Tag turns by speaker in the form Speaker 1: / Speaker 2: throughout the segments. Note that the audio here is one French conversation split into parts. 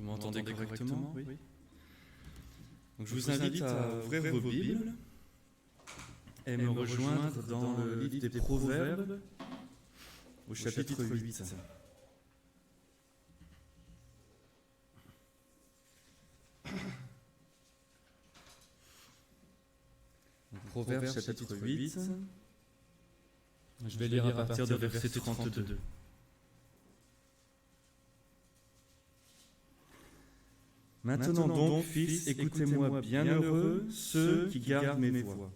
Speaker 1: m'entendez correctement? Oui. Donc, je vous invite à ouvrir vos Bibles et me rejoindre dans le livre des Proverbes au chapitre 8. Proverbes chapitre 8. Je vais lire à partir de verset 32. Maintenant donc, fils, écoutez-moi, bienheureux ceux qui gardent mes voies.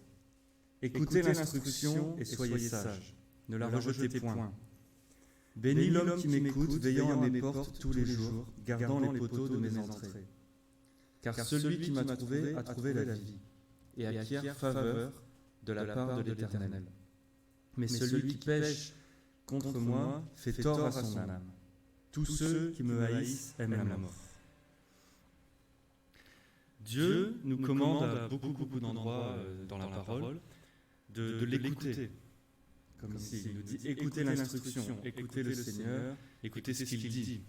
Speaker 1: Écoutez l'instruction et soyez sages, ne la rejetez point. Bénis l'homme qui m'écoute, veillant à mes portes tous les jours, gardant les poteaux de mes entrées. Car celui qui m'a trouvé a trouvé la vie, et acquiert faveur de la part de l'Éternel. Mais celui qui pêche contre moi fait tort à son âme. Tous ceux qui me haïssent aiment la mort. Dieu nous commande à beaucoup d'endroits dans la parole de l'écouter. Comme ici, il nous dit écoutez l'instruction, écoutez le Seigneur, écoutez ce qu'il dit.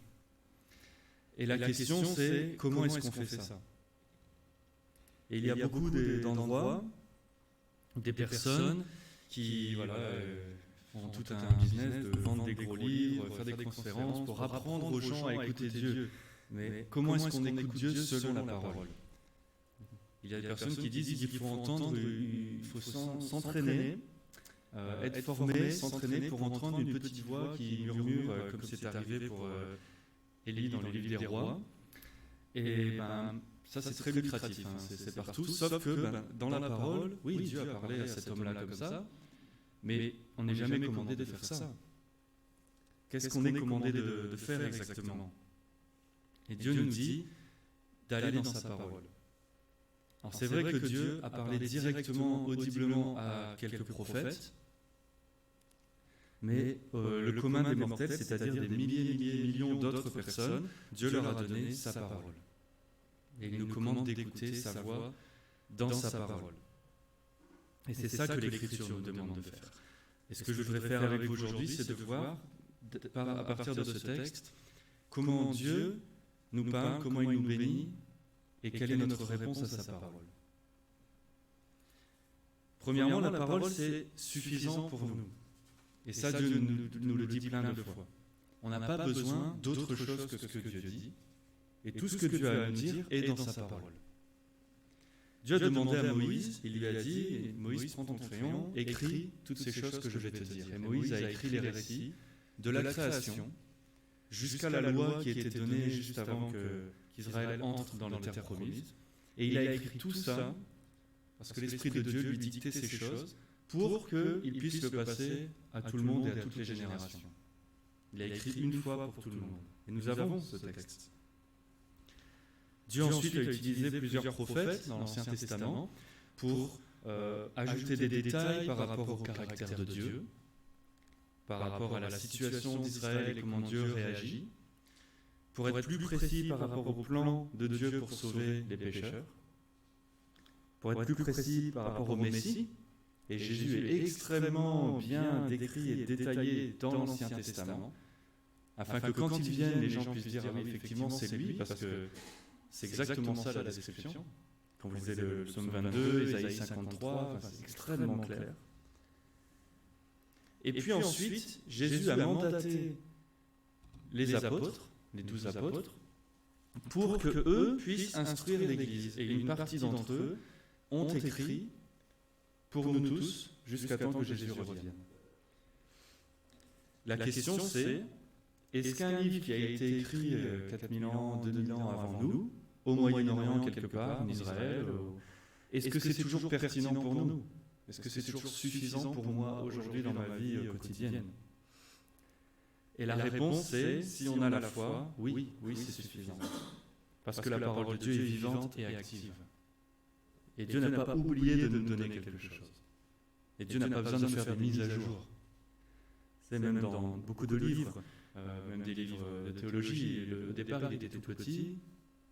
Speaker 1: Et la question c'est comment est-ce qu'on fait ça? Et il y a beaucoup d'endroits, des personnes qui font tout un business de vendre des gros livres, faire des conférences pour apprendre aux gens à écouter Dieu. Mais comment est-ce qu'on écoute Dieu selon la parole? Il y a des personnes qui disent qu'il faut entendre, il faut s'entraîner, être formé, s'entraîner pour entendre une petite voix qui murmure, comme c'est arrivé pour Élie dans les livres des rois. Et ça c'est très lucratif, c'est partout, sauf que dans la parole, oui, Dieu a parlé à cet homme-là comme ça, mais on n'est jamais commandé de faire ça. Qu'est-ce qu'on est commandé de faire exactement? Et Dieu nous dit d'aller dans sa parole. Alors c'est vrai que Dieu a parlé directement, audiblement à quelques prophètes, mais le commun des mortels, c'est-à-dire des millions d'autres personnes, Dieu leur a donné sa parole. Et il nous commande d'écouter sa voix dans sa parole. Et c'est ça que l'Écriture nous demande de faire. Et ce que je voudrais faire avec vous aujourd'hui, c'est de voir, à partir de ce texte, comment Dieu nous parle, comment il nous bénit, et quelle est notre réponse à sa parole. Premièrement, la parole, c'est suffisant pour nous. Et ça, Dieu nous le dit plein de fois. On n'a pas besoin d'autre chose que ce que Dieu dit. Et tout ce que Dieu a à nous dire est dans sa parole. Dieu a demandé à Moïse, il lui a dit, Moïse, prends ton crayon, écris toutes ces choses que je vais te dire. Et Moïse a écrit les récits de la création jusqu'à la loi qui était donnée juste avant qu'Israël entre dans la terre promise. Et il a écrit tout ça parce que l'Esprit de Dieu lui dictait ces choses pour qu'il puisse le passer à tout le monde et à toutes les générations. Il a écrit une fois pour tout le monde. Et nous avons ce texte. Dieu ensuite a utilisé plusieurs prophètes dans l'Ancien Testament pour ajouter des détails par rapport au caractère de Dieu, par rapport à la situation d'Israël et comment Dieu réagit, pour être plus précis par rapport au plan de Dieu pour sauver les pécheurs, pour être plus précis par rapport au Messie, et Jésus est extrêmement bien décrit et détaillé dans l'Ancien Testament, afin que quand il vienne, les gens puissent dire « Ah oui, effectivement, c'est lui », parce que c'est exactement ça la description. Quand vous lisez le psaume 22, Ésaïe 53, c'est extrêmement clair. Et puis ensuite, Jésus a mandaté les apôtres, les 12 apôtres, pour que eux puissent instruire l'Église. Et une partie d'entre eux ont écrit pour nous tous jusqu'à temps que Jésus revienne. La question c'est, est-ce qu'un livre qui a été écrit 4000 ans, 2000 ans avant nous, au Moyen-Orient quelque part, en Israël, est-ce que c'est toujours pertinent pour nous? Est-ce que c'est toujours suffisant pour moi aujourd'hui dans ma vie quotidienne? Et la réponse c'est, si on a la foi, oui, c'est suffisant. Parce que la parole de Dieu est vivante et active. Et Dieu n'a pas oublié de nous donner quelque chose. Et Dieu n'a pas besoin de faire des mises à jour. C'est même dans beaucoup de livres, même des livres de théologie, au départ il était tout petit,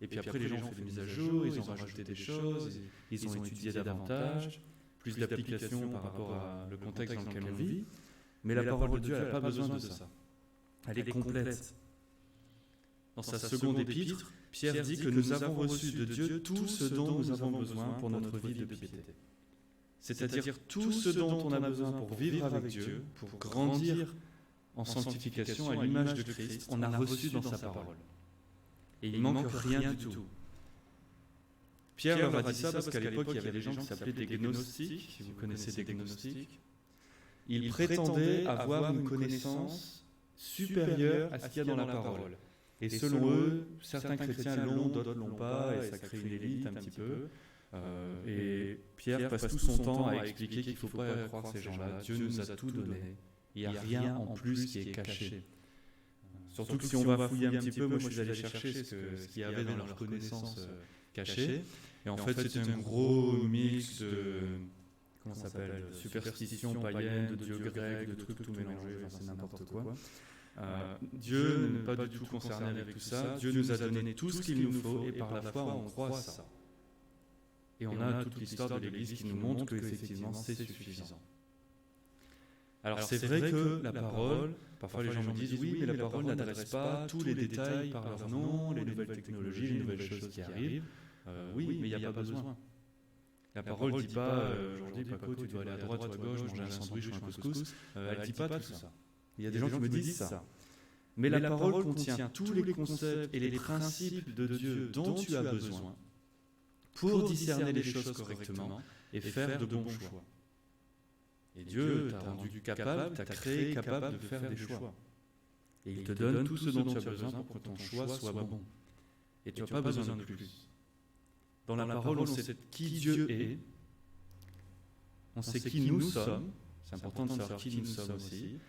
Speaker 1: et puis après les gens ont fait des mises à jour, ils ont rajouté des choses, ils ont étudié davantage, plus d'applications par rapport au contexte dans lequel on vit, mais la parole de Dieu n'a pas besoin de ça. Elle est complète. dans sa seconde épître, Pierre dit que nous avons reçu de Dieu tout ce dont nous avons besoin pour notre vie de piété. C'est-à-dire tout ce dont on a besoin pour vivre avec Dieu, pour grandir en sanctification à l'image de Christ, on a reçu dans sa parole. Et il ne manque rien du tout. Pierre leur a dit ça parce qu'à l'époque, il y avait des gens qui s'appelaient des gnostiques, si vous connaissez des gnostiques. Ils prétendaient avoir une connaissance supérieure à ce qu'il y a dans la parole. Et selon eux, certains chrétiens l'ont, d'autres ne l'ont pas, et ça crée une élite un petit peu. Et Pierre passe tout son temps à expliquer qu'il ne faut pas croire ces gens-là. Dieu nous a tout donné. Il n'y a rien en plus qui est caché. Surtout que si on va fouiller un petit peu, moi je suis allé chercher ce qu'il y avait dans leur connaissance cachée. Et en fait, c'est un gros mix de, comment ça s'appelle, superstitions païennes, de dieux grecs, de trucs tout mélangés, enfin, c'est n'importe quoi. Dieu n'est pas du tout concerné avec tout ça. Dieu nous a donné tout ce qu'il nous faut et par la foi on croit à ça. Et on a toute l'histoire de l'Église qui nous montre que effectivement c'est suffisant. Alors c'est vrai que la parole, parfois les gens me disent oui mais la parole n'adresse pas tous les détails par leur nom, les nouvelles technologies, les nouvelles choses qui arrivent. Oui mais il n'y a pas besoin. La parole ne dit pas aujourd'hui Paco tu dois aller à droite ou à gauche, manger un sandwich ou un couscous. Elle ne dit pas tout ça. Il y a des gens qui me disent ça. Mais la parole contient tous les concepts et les principes de Dieu dont tu as besoin pour discerner les choses correctement et faire de bons choix. Et Dieu t'a rendu capable, t'a créé capable de faire des choix. Et il te donne tout ce dont tu as besoin pour que ton choix soit bon. Et tu n'as pas besoin de plus. Dans la parole, on sait qui Dieu est, on sait qui nous sommes, c'est important de savoir qui nous sommes aussi,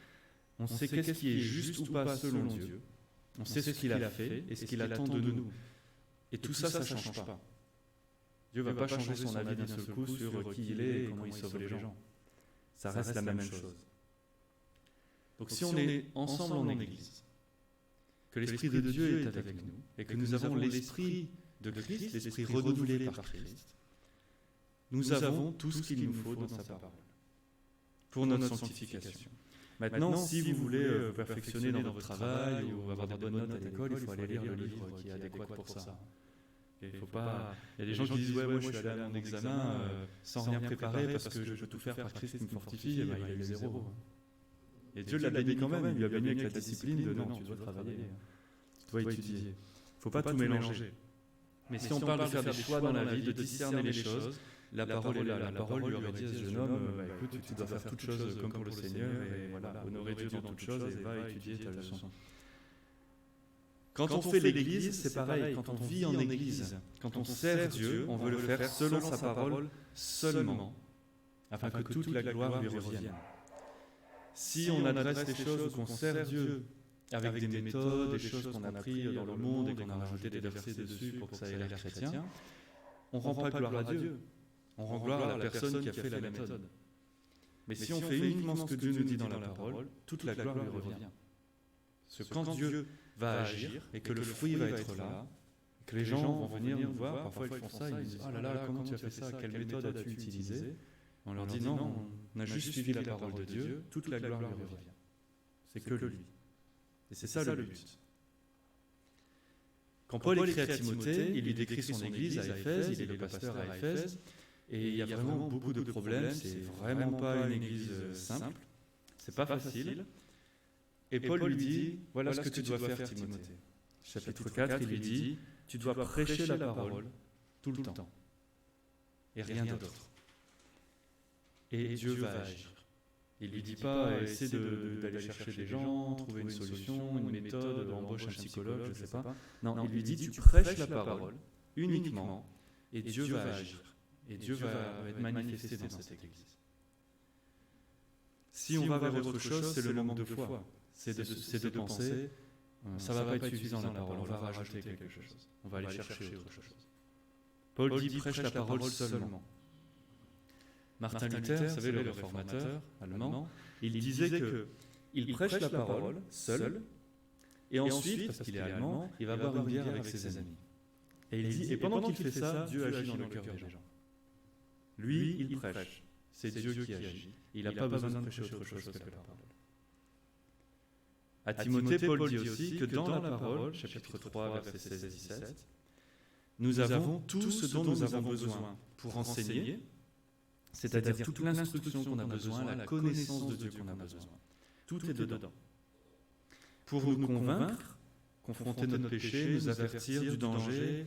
Speaker 1: on sait qu'est-ce qui est juste ou pas selon Dieu, on sait ce qu'il a fait et ce qu'il attend de nous. Et tout ça, ça ne change pas. Dieu ne va pas changer son avis d'un seul coup sur qui il est et comment il sauve les gens. Ça reste la même chose. Donc si on est ensemble en Église, que l'Esprit de Dieu est avec nous, et que nous avons l'Esprit de Christ, l'Esprit renouvelé par Christ, nous avons tout ce qu'il nous faut dans sa parole, pour notre sanctification. Maintenant, si vous voulez vous perfectionner dans votre travail ou avoir des bonnes notes à l'école, il faut aller lire le livre qui est adéquat pour ça. Il y a des gens qui disent ouais, moi je suis allé à mon examen sans rien préparer parce que je peux tout faire par Christ qui me fortifie, et ben, il a eu 0. Et Dieu l'a béni quand même, il lui a béni avec la discipline de non, tu dois travailler, tu dois étudier. Il ne faut pas tout mélanger. Mais si on parle de faire des choix dans la vie, de discerner les choses, la parole est là. La parole lui aurait dit à ce jeune homme, écoute, tu dois faire toutes choses comme pour le Seigneur, et voilà, honorer Dieu dans toutes choses, et va étudier ta leçon. Quand on fait l'Église, c'est pareil. Quand on vit en Église, quand on sert Dieu, on veut le faire selon sa parole seulement, afin que toute la gloire lui revienne. Si on adresse les choses ou qu'on sert Dieu avec des méthodes, des choses qu'on a prises dans le monde et qu'on a rajouté des versets dessus pour que ça ait l'air chrétien, on ne rend pas gloire à Dieu. On rend gloire à la personne qui a fait la méthode. Mais si on fait uniquement ce que Dieu nous dit dans la parole, toute la gloire lui revient. Parce que quand Dieu va agir et que le fruit va être là, que les gens vont venir nous voir, parfois ils font ça, ils disent « Oh là là, comment tu as fait ça? Quelle méthode as-tu utilisée ?» On leur dit « Non, on a juste suivi la parole de Dieu, toute la gloire lui revient. C'est que lui. » Et c'est ça le but. Quand Paul écrit à Timothée, il lui décrit son église à Éphèse, il est le pasteur à Éphèse, et il y a vraiment beaucoup de problèmes, c'est vraiment pas une église simple, c'est pas facile. Et Paul lui dit, voilà ce que tu dois faire Timothée. Chapitre 4, il lui dit, tu dois prêcher la parole tout le temps, et rien d'autre. Et Dieu va agir. Il ne lui dit pas, essaie d'aller chercher des gens, trouver une solution, une méthode, embauche un psychologue, je ne sais pas. Non, il lui dit, tu prêches la parole uniquement, et Dieu va agir. Et Dieu va être manifesté dans cette église. Si on va vers autre chose, c'est le manque de foi. C'est de penser, ça ne va pas être suffisant la parole, on va rajouter quelque chose. On va aller chercher autre chose. Paul dit, prêche la parole seulement. Martin Luther, vous savez, le réformateur allemand, il disait qu'il prêche la parole seul, et ensuite, parce qu'il est allemand, il va boire une bière avec ses amis. Et il dit, et pendant qu'il fait ça, Dieu agit dans le cœur des gens. Lui, il prêche. C'est Dieu qui agit. Il n'a pas besoin de prêcher autre chose que la parole. À Timothée, Paul dit aussi que dans la parole, chapitre 3, versets 16 et 17, nous avons tout ce dont nous avons besoin pour enseigner, c'est-à-dire toute l'instruction qu'on a besoin, la connaissance de Dieu qu'on a besoin. Tout est dedans. Pour nous convaincre, confronter notre péché, nous avertir du danger,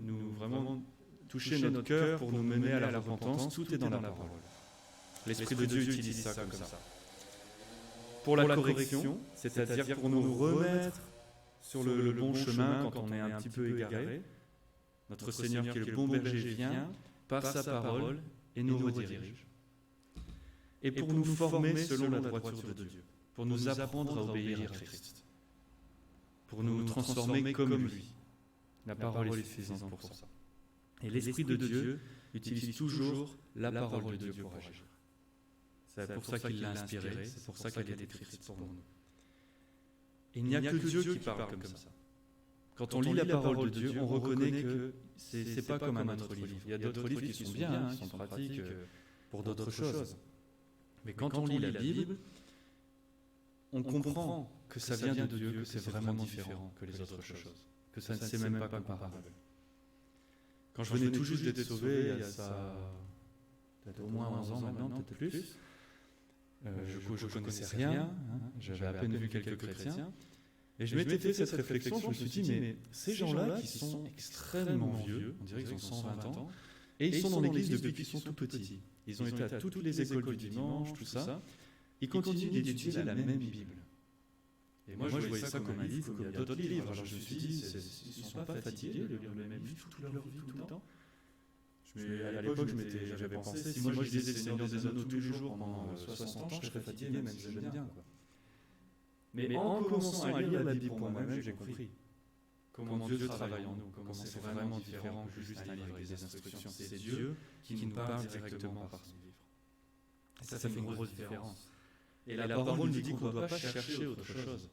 Speaker 1: nous vraiment toucher notre cœur pour nous mener à la repentance, tout est dans la parole. L'Esprit de Dieu utilise ça comme ça. Pour la correction, c'est-à-dire pour nous remettre sur le bon chemin quand on est un petit peu égaré, notre Seigneur qui est le bon berger vient par sa parole et nous redirige. Et pour nous former selon la droiture de Dieu, pour nous apprendre à obéir à Christ, pour nous transformer comme lui. La parole est suffisante pour ça. Et l'Esprit de Dieu utilise toujours la parole de Dieu pour agir. C'est pour ça qu'il l'a inspirée, c'est pour ça qu'elle est écrite pour nous. Il n'y a que Dieu qui parle comme ça. Quand on lit la parole de Dieu, on reconnaît que c'est pas comme un autre livre. Il y a d'autres livres qui sont bien, qui sont pratiques pour d'autres choses. Mais quand on lit la Bible, on comprend que ça vient de Dieu, que c'est vraiment différent que les autres choses, que ça ne s'est même pas comparable. Quand je venais tout juste d'être sauvé, il y a ça, peut-être au moins 11 ans maintenant, peut-être plus, je ne connaissais rien, j'avais à peine vu quelques chrétiens, et je m'étais fait cette réflexion, je me suis dit, mais ces gens-là qui sont extrêmement vieux, on dirait qu'ils ont 120 ans, et ils sont dans l'église depuis qu'ils sont tout petits. Ils ont été à toutes les écoles du dimanche, tout ça, ils continuent d'étudier la même Bible. Et moi, je voyais ça comme un livre, comme il y a d'autres livres. Alors je me suis dit, ils ne sont pas fatigués de lire le même livre toute leur vie, tout le temps. À l'époque, j'avais pensé, si moi je lisais Le Seigneur des Anneaux tous les jours pendant 60 ans, je serais fatigué, même si j'aime bien. Mais en commençant à lire la Bible pour moi-même, j'ai compris comment Dieu travaille en nous, comment c'est vraiment différent que juste un livre avec des instructions. C'est Dieu qui nous parle directement par son livre. Et ça fait une grosse différence. Et la parole nous dit qu'on ne doit pas chercher autre chose.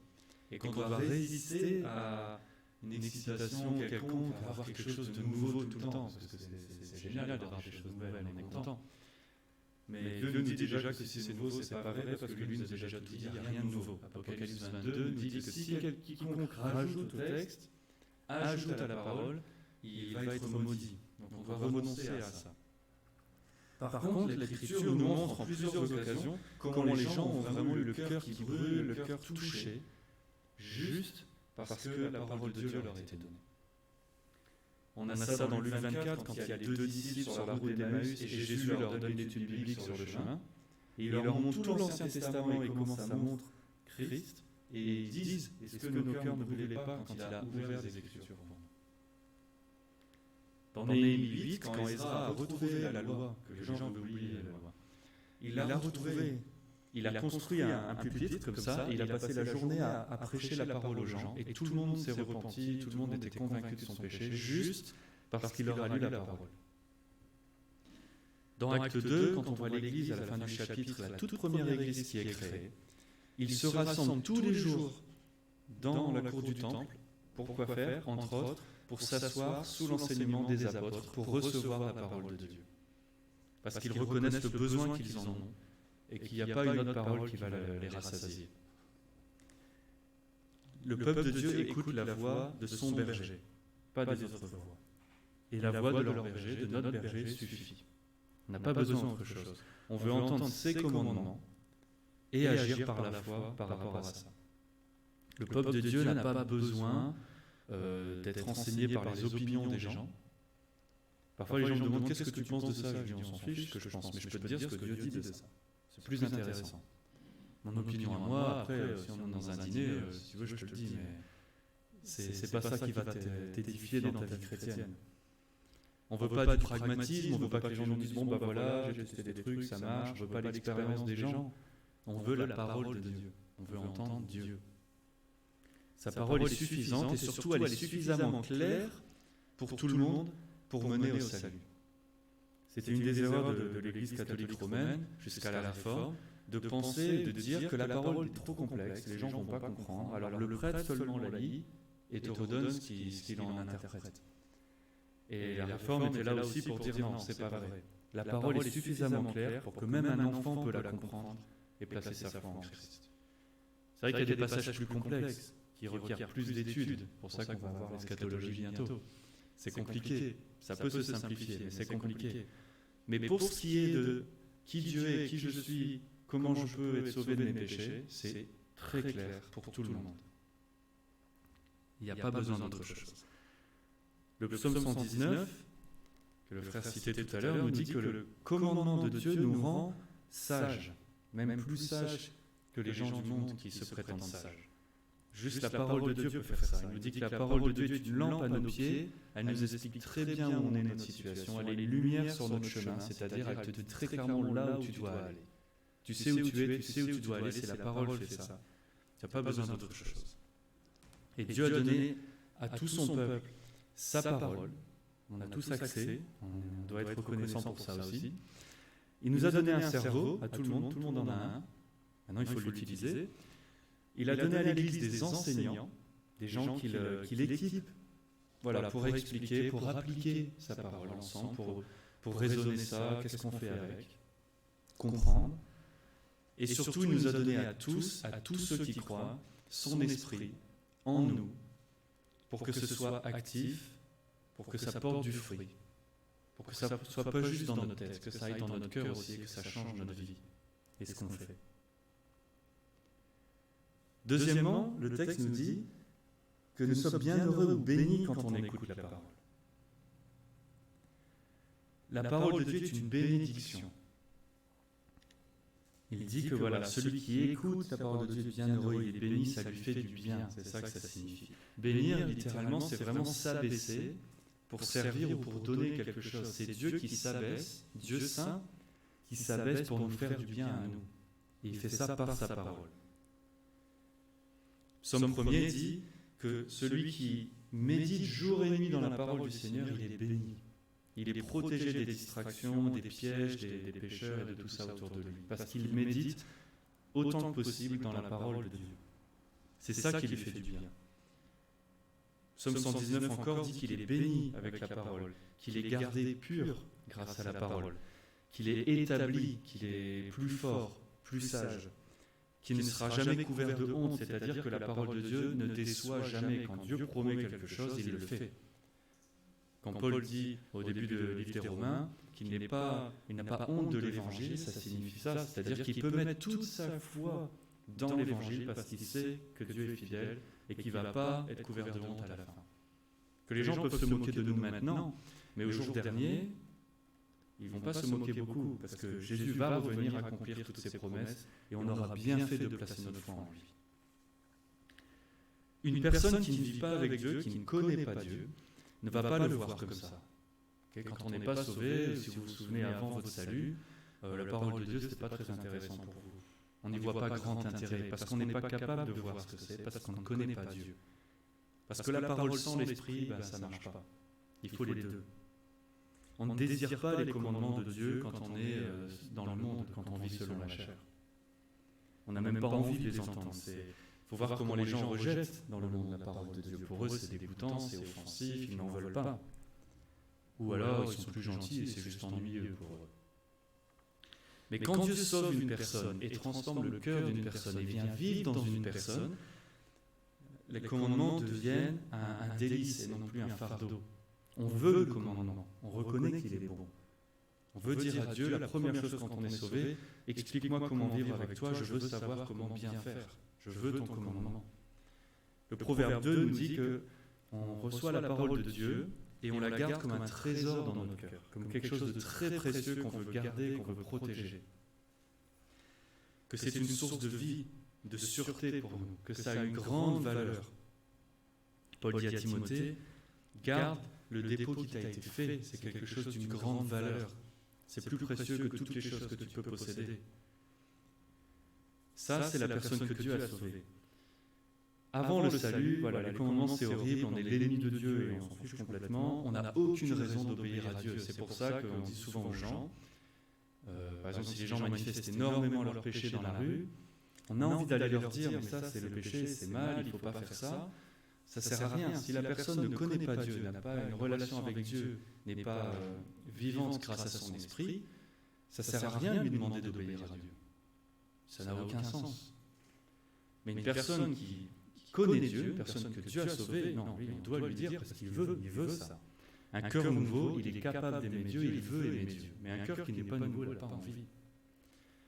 Speaker 1: Et qu'on doit résister à une excitation quelconque, à avoir quelque chose de nouveau tout le temps. Parce que c'est génial d'avoir des choses nouvelles, on est content. Mais Dieu nous dit déjà que si c'est nouveau, c'est pas vrai, parce que lui nous a déjà tout dit, il n'y a rien de nouveau. Apocalypse 22 nous dit que si quiconque rajoute au texte, ajoute à la parole, il va être maudit. Donc on doit renoncer à ça. Par contre, l'Écriture nous montre en plusieurs occasions comment les gens ont vraiment eu le cœur qui brûle, le cœur touché, juste parce que la parole de Dieu leur a été donnée. On a ça dans Luc 24, quand il y a les deux disciples sur la route d'Emmaüs, et Jésus leur donne une étude biblique sur le chemin, et il leur montre tout l'Ancien Testament et comment ça montre Christ, et ils disent, est-ce que nos cœurs ne brûlaient pas quand il a ouvert les Écritures pour nous? Dans Néhémie 8, quand Ezra a retrouvé la loi, que les gens avaient oublié la loi, il l'a retrouvée. Il a construit un pupitre comme ça, et il a passé la journée à prêcher la parole aux gens, et tout le monde s'est repenti, tout le monde était convaincu de son péché, juste parce qu'il leur a lu la parole. Dans Acte 2, quand on voit l'église à la fin du chapitre, la toute première église qui est créée, ils se rassemblent tous les jours dans la cour du temple. Pour quoi faire? Entre autres, pour s'asseoir sous l'enseignement des apôtres, pour recevoir la parole de Dieu. Parce qu'ils reconnaissent le besoin qu'ils en ont, et qu'il n'y a pas une autre parole qui va les rassasier. Le peuple de Dieu écoute la voix de son berger, pas des autres voix. Et la voix de leur berger, de notre berger, suffit. On n'a pas besoin d'autre chose. On veut entendre ses commandements et agir par la foi par rapport à ça. Le peuple de Dieu n'a pas besoin d'être enseigné par les opinions des gens. Parfois les gens me demandent qu'est-ce que tu penses de ça? Je dis on s'en fiche ce que je pense, mais je peux te dire ce que Dieu dit de ça. C'est plus intéressant. Mon opinion à moi, après, si on est dans un dîner, si tu veux, je te le dis, mais c'est pas ça qui va t'édifier dans ta vie chrétienne. On ne veut pas du pragmatisme, on ne veut pas que les gens nous disent bon bah voilà, j'ai testé des trucs, ça marche, on ne veut pas l'expérience des gens. On veut la parole de Dieu, on veut entendre Dieu. Sa parole est suffisante et surtout elle est suffisamment claire pour tout le monde pour mener au salut. C'était une des erreurs de l'Église catholique romaine jusqu'à la Réforme, de penser, de dire que la parole est trop complexe, les gens ne vont pas comprendre, alors le prêtre seulement la lit et te redonne ce qu'il en interprète. Et la Réforme était là aussi pour dire non, c'est pas vrai. La parole est suffisamment claire pour que même un enfant peut la comprendre et placer sa foi en Christ. C'est vrai qu'il y a des passages plus complexes, qui requièrent plus d'études, pour ça qu'on va voir l'eschatologie bientôt. C'est compliqué, ça peut se simplifier, mais c'est compliqué. Mais pour ce qui est de qui Dieu est, qui je suis, comment je peux être sauvé de mes péchés, c'est très clair pour tout le monde. Il n'y a pas besoin d'autre chose. Le psaume 119, que le frère citait tout à l'heure, nous dit que le commandement de Dieu nous rend sages, même plus sages que les gens du monde qui se prétendent sages. Juste la parole de Dieu peut faire ça. Il nous dit que la parole de Dieu est une lampe à nos pieds, elle nous explique très bien où on est notre situation, elle est une lumière sur notre chemin, c'est-à-dire elle te dit très clairement là où tu dois aller. Tu sais où tu es, tu sais où tu dois aller, c'est la parole qui fait ça. Tu n'as pas besoin d'autre chose. Et Dieu a donné à tout son peuple sa parole. On a tous accès, on doit être reconnaissant pour ça aussi. Il nous a donné un cerveau à tout le monde en a un. Maintenant, il faut l'utiliser. Il a donné à l'Église des enseignants, des gens qui l'équipent, voilà, pour expliquer, pour appliquer sa parole ensemble, pour raisonner ça, qu'est-ce qu'on fait avec, comprendre. Et surtout, il nous a donné à tous ceux qui croient, son esprit en nous, pour que ce soit actif, pour que ça porte du fruit, pour que ça ne soit pas juste dans notre tête, que ça aille dans notre cœur aussi, et que ça change notre vie et ce qu'on fait. Deuxièmement, le texte nous dit que nous sommes bienheureux ou bénis quand on écoute la parole. La parole de Dieu est une bénédiction. Il dit que voilà, celui qui écoute la parole de Dieu est bienheureux, il est béni, ça lui fait du bien, c'est ça que ça signifie. Bénir, littéralement, c'est vraiment s'abaisser pour servir ou pour donner quelque chose. C'est Dieu qui s'abaisse, Dieu saint, qui s'abaisse pour nous faire du bien à nous. Et il fait ça par sa parole. Psaume 1er dit que celui qui médite jour et nuit dans la parole du Seigneur, il est béni. Il est protégé des distractions, des pièges, des pécheurs et de tout ça autour de lui. Parce qu'il médite autant que possible dans la parole de Dieu. C'est ça qui lui fait du bien. Psaume 119 encore dit qu'il est béni avec la parole, qu'il est gardé pur grâce à la parole, qu'il est établi, qu'il est plus fort, plus sage, qu'il ne sera jamais couvert de honte, c'est-à-dire que la parole de Dieu ne déçoit jamais. Quand Dieu promet quelque chose, il le fait. Quand Paul dit au début du livre des Romains qu'il n'a pas honte de l'évangile, ça signifie ça, c'est-à-dire qu'il peut mettre toute sa foi dans l'évangile parce qu'il sait que Dieu est fidèle et qu'il ne va pas être couvert de honte à la fin. Que les gens peuvent se moquer de nous maintenant, mais au jour dernier, ils ne vont pas se moquer beaucoup parce que Jésus va revenir accomplir toutes ses promesses et on aura bien fait de placer notre foi en lui. Une personne qui ne vit pas avec Dieu, qui ne connaît pas Dieu, ne va pas le voir comme ça. Quand on n'est pas sauvé, si vous vous souvenez avant votre salut, la parole de Dieu, ce n'était pas très intéressant pour vous. On n'y voit pas grand intérêt, parce qu'on n'est pas capable de voir ce que c'est, parce qu'on ne connaît pas Dieu. Parce que la parole sans l'esprit, ça ne marche pas. Il faut les deux. On ne désire pas les commandements de Dieu quand on est dans le monde, quand on vit selon la chair. On n'a même pas envie de les entendre. Il faut voir comment les gens rejettent dans le monde la parole de Dieu. Pour eux, c'est dégoûtant, c'est offensif, ils n'en veulent pas. Ou alors, ils sont plus gentils et c'est juste ennuyeux pour eux. Mais quand Dieu sauve une personne et transforme le cœur d'une personne et vient vivre dans une personne, les commandements deviennent un délice et non plus un fardeau. On veut le commandement, on reconnaît qu'il est bon. On veut dire à Dieu, la première chose quand on est sauvé, explique-moi comment vivre avec toi, je veux savoir comment bien faire. Je veux ton commandement. Le Proverbe 2 nous dit qu'on reçoit la parole de Dieu et on la garde comme un trésor dans notre cœur, comme quelque chose de très précieux qu'on veut garder, qu'on veut protéger. Que c'est une source de vie, de sûreté pour nous, que ça a une grande valeur. Paul dit à Timothée, garde le dépôt qui t'a été fait, c'est quelque chose d'une grande valeur. C'est plus précieux que toutes les choses que tu peux posséder. Ça, c'est la personne que Dieu a sauvée. Avant le salut, voilà, les commandements, c'est horrible, on est l'ennemi de Dieu et on s'en fiche complètement. On n'a aucune raison d'obéir à Dieu. C'est pour ça qu'on dit souvent aux gens, par exemple, si les gens manifestent énormément leurs péchés dans la rue, on a envie d'aller leur dire, mais ça, c'est le péché, c'est mal, il ne faut pas faire ça. Ça ne sert à rien. Si la personne ne connaît pas Dieu, n'a pas une relation avec Dieu, n'est pas vivante grâce à son esprit, ça ne sert à rien de lui demander d'obéir à Dieu. Ça n'a aucun sens. Mais une personne qui connaît Dieu, une personne que Dieu a sauvée, non, lui, on doit lui dire parce qu'il veut ça. Un cœur nouveau, il est capable d'aimer Dieu, il veut aimer Dieu. Mais un cœur qui n'est pas nouveau, il n'a pas envie.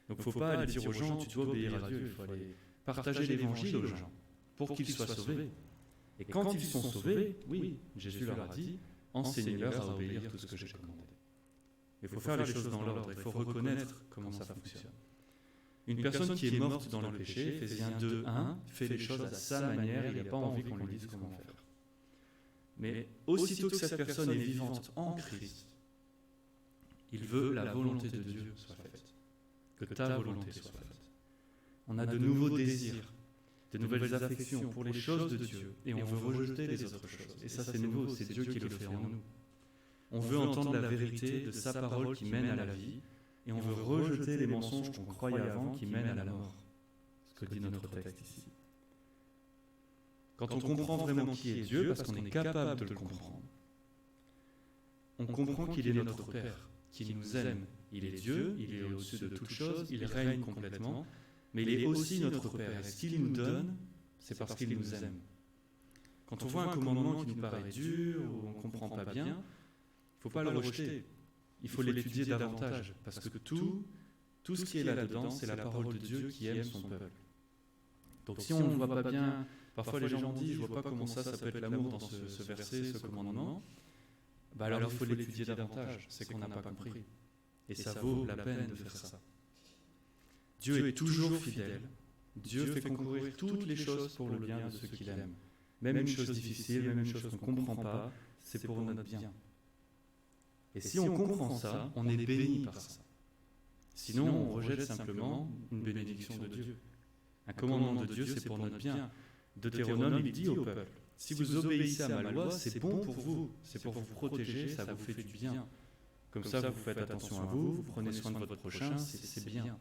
Speaker 1: Donc il ne faut pas aller dire aux gens, tu dois obéir à Dieu, il faut aller partager l'évangile aux gens pour qu'ils soient sauvés. Et quand ils sont sauvés, oui, Jésus leur a dit, enseignez-leur à obéir tout ce que j'ai commandé. Il faut faire les choses dans l'ordre, il faut reconnaître comment ça fonctionne. Une personne qui est morte dans le péché, Éphésiens 2:1, fait les choses à sa manière, il n'a pas envie qu'on lui dise comment faire. Mais aussitôt que cette personne est vivante en Christ, il veut la volonté de Dieu soit faite, que ta volonté soit faite. On a de nouveaux désirs, de nouvelles affections pour les choses de Dieu, et on veut rejeter les autres choses. Et ça c'est nouveau, c'est Dieu qui le fait en nous. On veut entendre la vérité de sa parole qui mène à la vie, et on veut rejeter les mensonges qu'on croyait avant qui mènent à la mort. Ce que dit notre texte ici. Quand on comprend vraiment qui est Dieu, parce qu'on est capable de le comprendre, on comprend qu'il est notre Père, qu'il nous aime. Il est Dieu, il est au-dessus de toutes choses, il règne complètement, mais il est aussi notre Père. Et ce qu'il nous donne, c'est parce qu'il nous aime. Quand on voit un commandement qui nous paraît dur ou on ne comprend pas bien, il ne faut pas le rejeter. Il faut l'étudier davantage, parce que tout ce qui est là-dedans, c'est la parole de Dieu qui aime son peuple. Donc si on ne voit pas bien, parfois les gens ont dit, je ne vois pas comment ça peut être l'amour dans ce verset, ce commandement, alors il faut l'étudier davantage, c'est qu'on n'a pas compris. Et ça vaut la peine de faire ça. Dieu est toujours fidèle, Dieu fait concourir toutes les choses pour le bien de ceux qu'il aime. Même une chose difficile, même une chose qu'on ne comprend pas, c'est pour notre bien. Et si on comprend ça, on est béni par ça. Sinon, on rejette simplement une bénédiction de Dieu. Un commandement de Dieu, c'est pour notre bien. Deutéronome, il dit au peuple, si vous obéissez à ma loi, c'est bon pour vous, c'est pour vous protéger, ça vous fait du bien. Comme ça, vous faites attention à vous, vous prenez soin de votre prochain, c'est bien.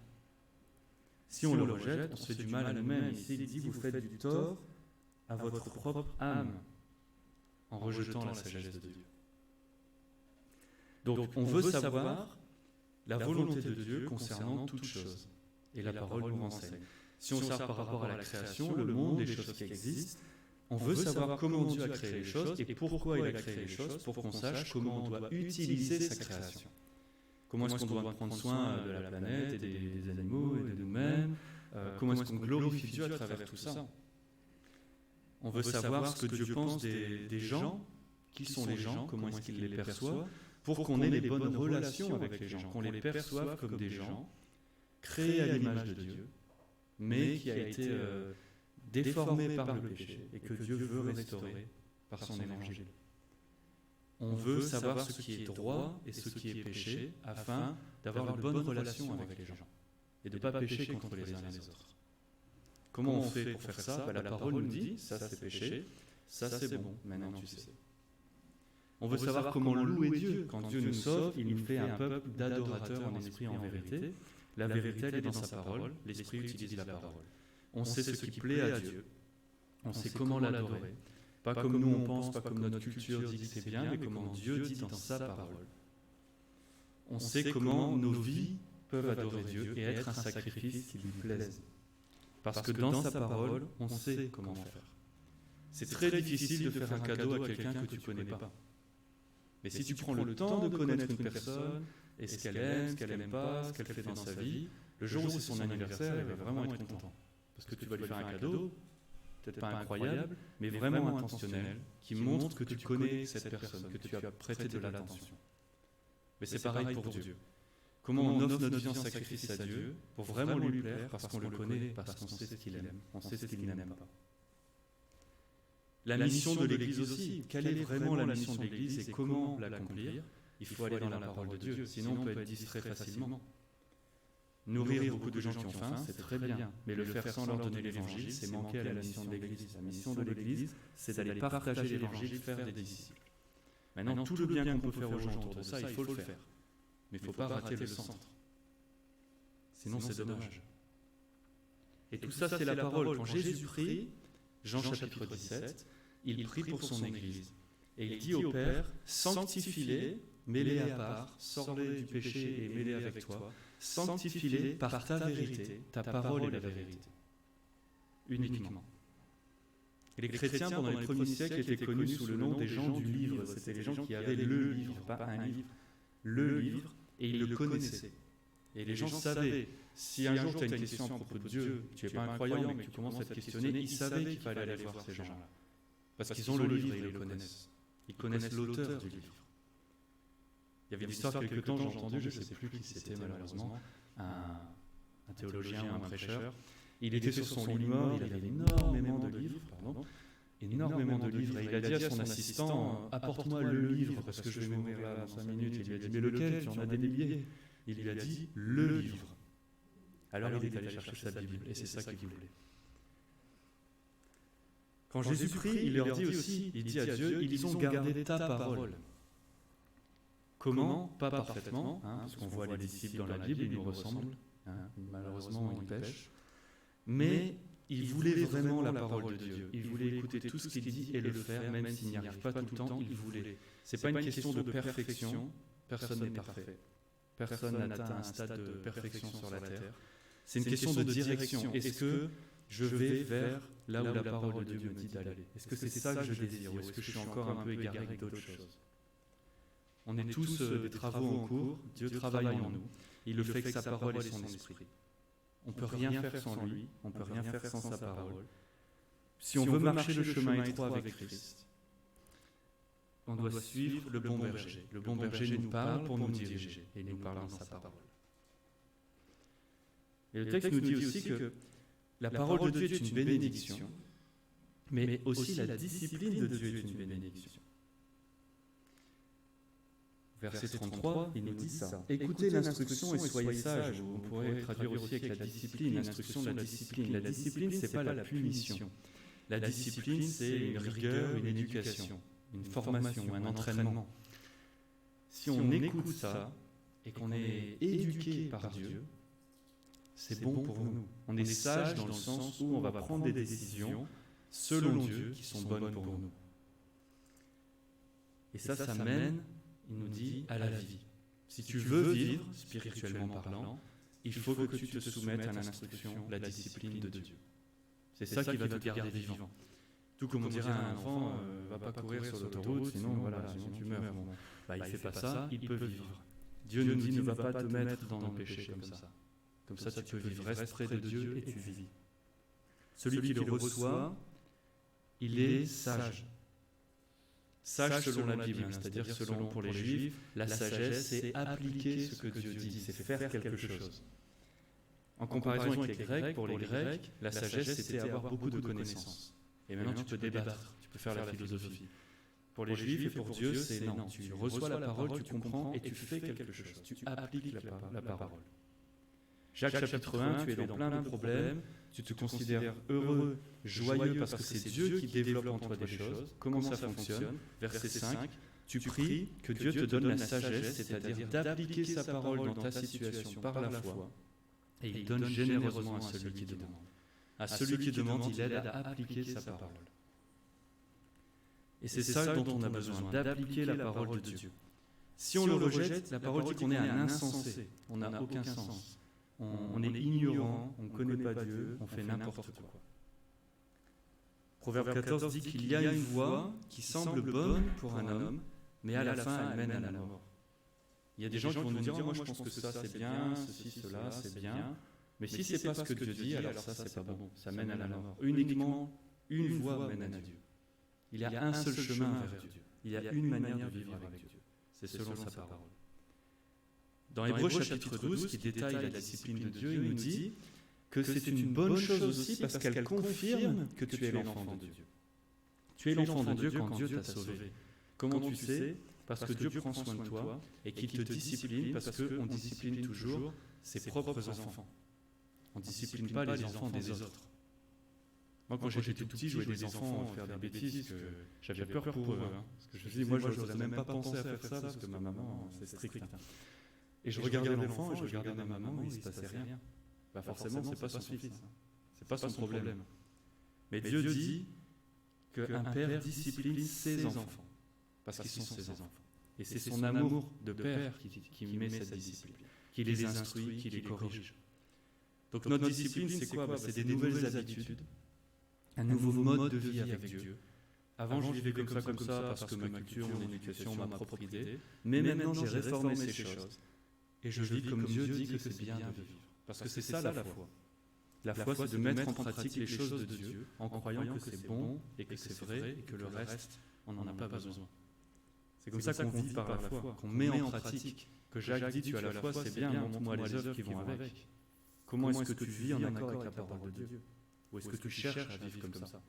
Speaker 1: Si on le rejette, on se fait du mal à nous-mêmes. Ici, il dit, vous faites du tort à votre propre âme, en rejetant la sagesse de Dieu. Donc, on veut savoir la volonté de Dieu concernant toutes choses. Et la parole nous renseigne. Si on sort par rapport à la création, le monde, les choses qui existent, on veut savoir comment Dieu a créé les choses et pourquoi il a créé les choses pour qu'on sache comment on doit utiliser sa création. Comment est-ce qu'on doit prendre soin de la planète et des animaux et de nous-mêmes. Comment est-ce qu'on glorifie Dieu à travers tout ça. On veut savoir ce que Dieu pense des gens, qui sont les gens, comment est-ce qu'il les perçoit, pour qu'on ait les bonnes relations avec les gens, qu'on les perçoive comme des gens créés à l'image de Dieu, mais qui a été déformé par le péché et que Dieu veut restaurer par son évangile. On veut savoir ce qui est droit et ce qui est péché afin d'avoir une bonne relation avec les gens et de ne pas pécher contre les uns et les autres. Comment on fait pour faire ça? La parole nous dit, ça c'est péché, ça c'est bon, maintenant tu sais. On veut savoir comment louer Dieu. Quand Dieu nous sauve, il nous fait un peuple d'adorateurs en esprit et en vérité. La vérité, elle est dans sa parole, l'esprit utilise la parole. On sait ce qui plaît à Dieu, on sait comment l'adorer. Pas comme nous on pense, pas comme notre culture dit que c'est bien, mais comment Dieu dit dans sa parole. On sait comment nos vies peuvent adorer Dieu et être un sacrifice qui lui plaise. Parce que dans sa parole, on sait comment faire. C'est très difficile de faire un cadeau à quelqu'un que tu ne connais pas. Mais si tu prends le temps de connaître une personne, et ce qu'elle aime, ce qu'elle n'aime pas, ce qu'elle fait dans sa vie, le jour où c'est son anniversaire, elle va vraiment être contente. Parce que tu vas lui faire un cadeau, peut-être pas incroyable, mais vraiment intentionnel, qui montre que tu connais cette personne, que tu as prêté de l'attention. Mais c'est pareil pour Dieu. Comment on offre notre vie en sacrifice à Dieu pour vraiment lui plaire, parce qu'on le connaît, parce qu'on sait ce qu'il aime, on sait ce qu'il n'aime pas. La mission de l'Église aussi, quelle est vraiment la mission de l'Église et comment l'accomplir? Il faut aller dans la parole de Dieu, sinon on peut être distrait facilement. Nourrir beaucoup de gens qui ont faim, c'est très bien, mais le faire sans leur donner l'Évangile, c'est manquer à la mission de l'Église. La mission de l'Église, c'est d'aller partager l'Évangile, faire des disciples. Maintenant, tout le bien qu'on peut faire aux gens autour de ça, il faut le faire. Mais il ne faut pas rater le centre. Sinon, c'est dommage. Et tout ça, c'est la parole. Quand Jésus prie, Jean chapitre 17, il prie pour son Église. Et il dit au Père, sanctifie-les, mets-les à part, sors-les du péché et mets-les avec toi, sanctifie-les par ta vérité, ta parole est la vérité. uniquement. Et les chrétiens, pendant les premiers siècles, étaient connus sous le nom des gens du livre. C'était les gens qui avaient le livre, pas un livre, le livre, et ils le connaissaient. Et les gens savaient, si un jour tu as une question à propos de Dieu, tu n'es pas un croyant, mais que tu commences à te questionner, ils savaient qu'il fallait aller voir ces gens-là. Parce qu'ils ont le livre et ils le connaissent. Ils connaissent l'auteur du livre. Il y avait une histoire quelque temps, j'ai entendu, je ne sais plus qui c'était malheureusement, un théologien ou un prêcheur. Il était sur son lit mort, il avait énormément de livres, énormément de livres, et il a dit à son assistant, apporte-moi le livre, parce que je vais mourir là dans 5 minutes. Il lui a dit, mais lequel? Tu en as des milliers. Il lui a dit, le livre. Alors il est allé chercher sa Bible, et c'est ça qu'il voulait. Quand Jésus prie, il leur dit aussi, il dit à Dieu, ils ont gardé ta parole. Comment? Pas parfaitement, parce qu'on voit les disciples dans la Bible, ils nous ressemblent, malheureusement ils pêchent, mais il voulait vraiment la parole de Dieu. Il voulait écouter tout ce qu'il dit et le faire, même s'il n'y arrive pas tout le temps, il voulait. Ce n'est pas une question de perfection, personne n'est parfait. Personne n'atteint un stade de perfection sur la terre. C'est une question de direction. Est-ce que je vais vers là où la parole de Dieu me dit d'aller? Est-ce que c'est ça que je désire ou est-ce que je suis encore un peu égaré avec d'autres choses? On est tous des travaux en cours, Dieu travaille en nous. Il le fait avec sa parole et son esprit. On ne peut rien faire sans lui, on ne peut rien faire sans sa parole. Si on veut marcher le chemin étroit avec Christ, on doit suivre le bon berger. Le bon berger nous parle pour nous diriger, et il nous parle dans sa parole. Et le texte nous dit aussi que la parole de Dieu est une bénédiction, mais aussi la discipline de Dieu est une bénédiction. Verset 33, il nous dit ça. Écoutez l'instruction et soyez sages. On pourrait traduire aussi avec la discipline, l'instruction de la discipline. La discipline, ce n'est pas la punition. La discipline, c'est une rigueur, une éducation, une formation, un entraînement. Si on écoute ça et qu'on est éduqué par Dieu, c'est bon pour nous. On est sage dans le sens où on va prendre des décisions selon Dieu qui sont bonnes pour nous. Et ça mène, il nous dit, à la vie. Si tu veux vivre, spirituellement parlant, il faut que tu te soumettes à l'instruction, la discipline de Dieu. C'est ça qui va te garder vivant. Tout comme on dirait à un enfant, va pas courir sur l'autoroute, sinon tu meurs. Il ne fait pas ça, il peut vivre. Dieu nous dit, ne va pas te mettre dans le péché comme ça. Comme ça, tu peux vivre. Reste près de Dieu et tu vis. Celui qui le reçoit, il est sage. Sage selon la Bible, c'est-à-dire selon pour les Juifs, la sagesse, c'est appliquer ce que Dieu dit, c'est faire quelque chose. En comparaison avec les Grecs, pour les Grecs, la sagesse, c'était avoir beaucoup de connaissances. Et maintenant, tu peux débattre, tu peux faire la philosophie. Pour les Juifs et pour Dieu, c'est non. Tu reçois la parole, tu comprends et tu fais quelque chose. Tu appliques la parole. Jacques chapitre 1, tu es dans plein de problèmes, tu te considères heureux, joyeux parce que c'est Dieu qui développe en toi des choses. Comment ça fonctionne? Verset 5, tu pries que Dieu te donne la sagesse, c'est-à-dire d'appliquer sa parole dans ta situation par la foi, et il donne généreusement à celui qui demande. À celui qui demande, il aide à appliquer sa parole. Et c'est ça dont on a besoin, d'appliquer la parole de Dieu. Si on le rejette, la parole dit qu'on est un insensé, on n'a aucun sens. On est ignorant, on ne connaît pas Dieu, on fait n'importe quoi. Proverbe 14 dit qu'il y a une voie qui semble bonne pour un homme, mais à la fin, elle mène à la mort. Il y a des gens qui vont nous dire, moi je pense que ça c'est bien, ceci, cela c'est bien, mais si ce n'est pas ce que Dieu dit, alors ça c'est pas bon, ça mène à la mort. Uniquement une voie mène à Dieu. Il y a un seul chemin vers Dieu. Il y a une manière de vivre avec Dieu. C'est selon sa parole. Dans Hébreux chapitre 12, qui détaille la discipline de Dieu, il nous dit que c'est une bonne chose aussi parce qu'elle confirme que tu es l'enfant de Dieu. Tu es l'enfant de Dieu quand Dieu t'a sauvé. Comment tu sais? Parce que Dieu prend soin de toi et qu'il te discipline, parce qu'on discipline toujours ses propres enfants. On ne discipline pas les enfants des autres. Moi, quand j'étais tout petit, je voyais des enfants faire des bêtises, que j'avais peur pour eux. Parce que je me dis, moi, je n'aurais même pas pensé à faire ça, parce que ma maman, c'est strict. Et je regardais l'enfant, et je regardais ma maman, et il ne se passait rien. Forcément, ce n'est pas son fils. Ce n'est pas son problème. Mais Dieu dit qu'un père discipline ses enfants, parce qu'ils sont ses enfants. Et c'est son amour de père qui met cette discipline, qui les instruit, qui les corrige. Donc notre discipline, c'est quoi? C'est des nouvelles habitudes, un nouveau mode de vie avec Dieu. Avant, je vivais comme ça, parce que ma culture, mon éducation, ma propre idée. Mais maintenant, j'ai réformé ces choses. Et je vis comme Dieu dit que c'est bien de vivre. Parce que c'est ça la foi. La foi, c'est de mettre en pratique les choses de Dieu en croyant que c'est bon et que c'est vrai et que le reste, on n'en a pas besoin. C'est comme ça qu'on vit par la foi, qu'on met en pratique. Que Jacques dit, tu as la foi, c'est bien, montre-moi les œuvres qui vont avec. Comment est-ce que tu vis en accord avec la parole de Dieu? Ou est-ce que tu cherches à vivre comme ça?